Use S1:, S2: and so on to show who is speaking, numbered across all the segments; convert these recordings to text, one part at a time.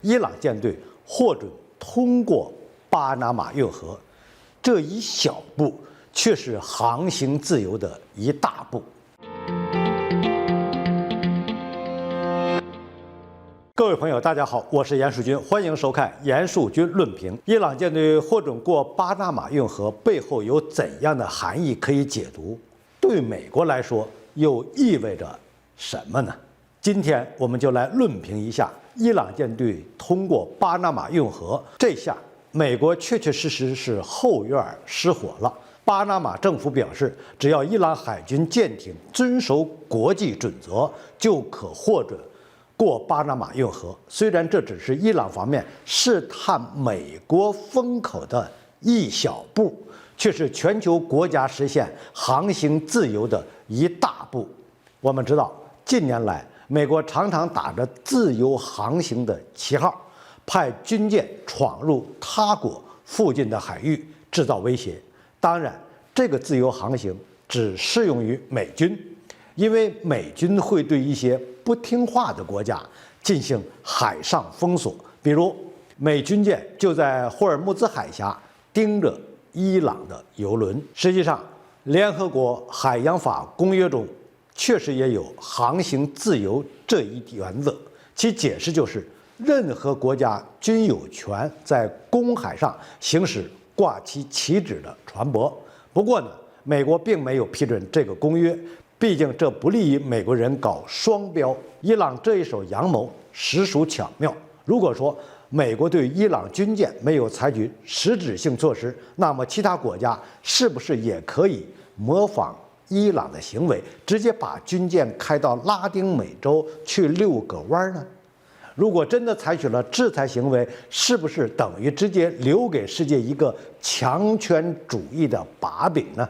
S1: 伊朗舰队获准通过巴拿马运河，这一小步却是航行自由的一大步。各位朋友，大家好，我是严树军，欢迎收看严树军论评。伊朗舰队获准过巴拿马运河背后有怎样的含义可以解读？对美国来说又意味着什么呢？今天我们就来论评一下伊朗舰队通过巴拿马运河，这下美国确确实实是后院失火了。巴拿马政府表示，只要伊朗海军舰艇遵守国际准则，就可获准过巴拿马运河。虽然这只是伊朗方面试探美国风口的一小步，却是全球国家实现航行自由的一大步。我们知道，近年来美国常常打着自由航行的旗号，派军舰闯入他国附近的海域，制造威胁。当然，这个自由航行只适用于美军，因为美军会对一些不听话的国家进行海上封锁。比如，美军舰就在霍尔木兹海峡盯着伊朗的油轮。实际上，联合国海洋法公约中确实也有航行自由这一原则，其解释就是，任何国家均有权在公海上行使挂其旗帜的船舶。不过呢，美国并没有批准这个公约，毕竟这不利于美国人搞双标。伊朗这一手阳谋实属巧妙。如果说美国对伊朗军舰没有采取实质性措施，那么其他国家是不是也可以模仿伊朗的行为，直接把军舰开到拉丁美洲去遛个弯呢？如果真的采取了制裁行为，是不是等于直接留给世界一个强权主义的把柄呢？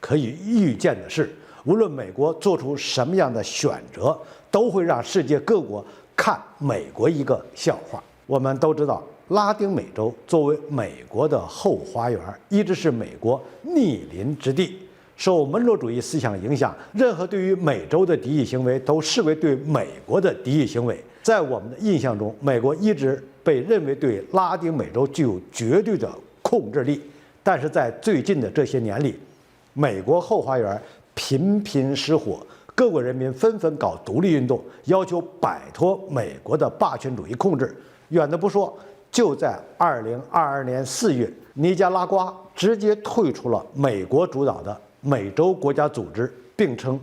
S1: 可以预见的是，无论美国做出什么样的选择，都会让世界各国看美国一个笑话。我们都知道，拉丁美洲作为美国的后花园，一直是美国逆鳞之地。受门罗主义思想影响，任何对于美洲的敌意行为都视为对美国的敌意行为。在我们的印象中，美国一直被认为对拉丁美洲具有绝对的控制力。但是在最近的这些年里，美国后花园频频失火，各国人民纷纷搞独立运动，要求摆脱美国的霸权主义控制。远的不说，就在2022年4月，尼加拉瓜直接退出了美国主导的美洲国家组织，并称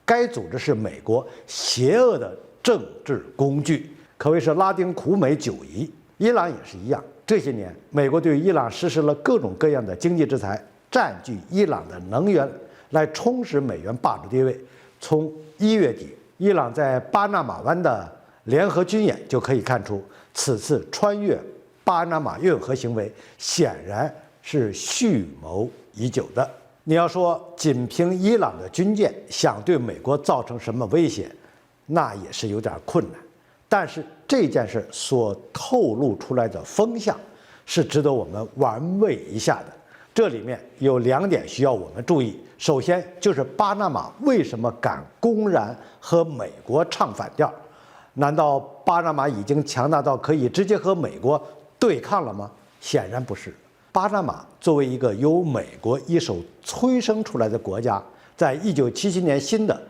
S1: 该组织是美国邪恶的政治工具，可谓是拉丁苦美久矣。伊朗也是一样，这些年美国对伊朗实施了各种各样的经济制裁，占据伊朗的能源，来充实美元霸主地位。从1月底伊朗在巴拿马湾的联合军演就可以看出，此次穿越巴拿马运河行为显然是蓄谋已久的。你要说仅凭伊朗的军舰想对美国造成什么威胁，那也是有点困难。但是这件事所透露出来的风向是值得我们玩味一下的。这里面有2点需要我们注意。首先就是巴拿马为什么敢公然和美国唱反调？难道巴拿马已经强大到可以直接和美国对抗了吗？显然不是。巴拿马作为一个由美国一手催生出来的国家，在1977年新的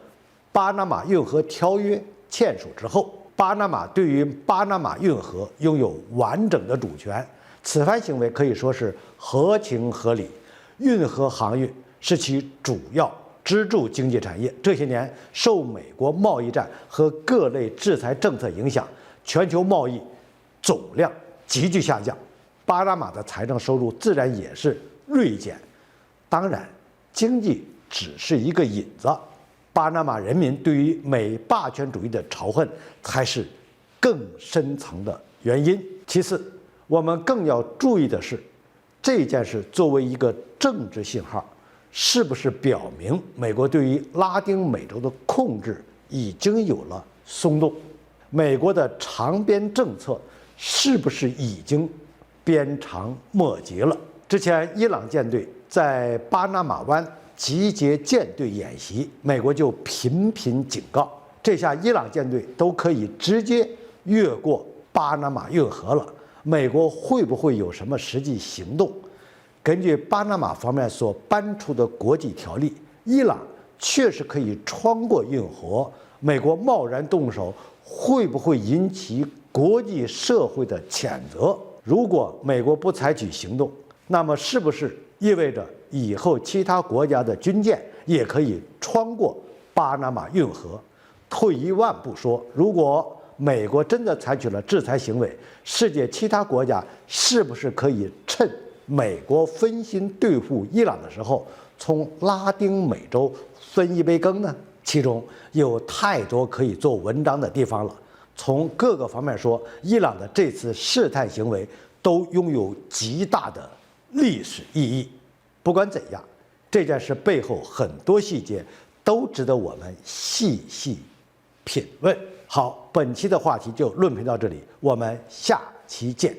S1: 巴拿马运河条约签署之后，巴拿马对于巴拿马运河拥有完整的主权。此番行为可以说是合情合理。运河航运是其主要支柱经济产业，这些年受美国贸易战和各类制裁政策影响，全球贸易总量急剧下降，巴拿马的财政收入自然也是锐减。当然，经济只是一个引子，巴拿马人民对于美霸权主义的仇恨才是更深层的原因。其次，我们更要注意的是，这件事作为一个政治信号，是不是表明美国对于拉丁美洲的控制已经有了松动？美国的长边政策是不是已经鞭长莫及了？之前伊朗舰队在巴拿马湾集结舰队演习，美国就频频警告，这下伊朗舰队都可以直接越过巴拿马运河了，美国会不会有什么实际行动？根据巴拿马方面所颁出的国际条例，伊朗确实可以穿过运河，美国贸然动手，会不会引起国际社会的谴责？如果美国不采取行动，那么是不是意味着以后其他国家的军舰也可以穿过巴拿马运河？退一万步说，如果美国真的采取了制裁行为，世界其他国家是不是可以趁美国分心对付伊朗的时候，从拉丁美洲分一杯羹呢？其中有太多可以做文章的地方了。从各个方面说，伊朗的这次试探行为都拥有极大的历史意义。不管怎样，这件事背后很多细节都值得我们细细品味。好，本期的话题就论评到这里，我们下期见。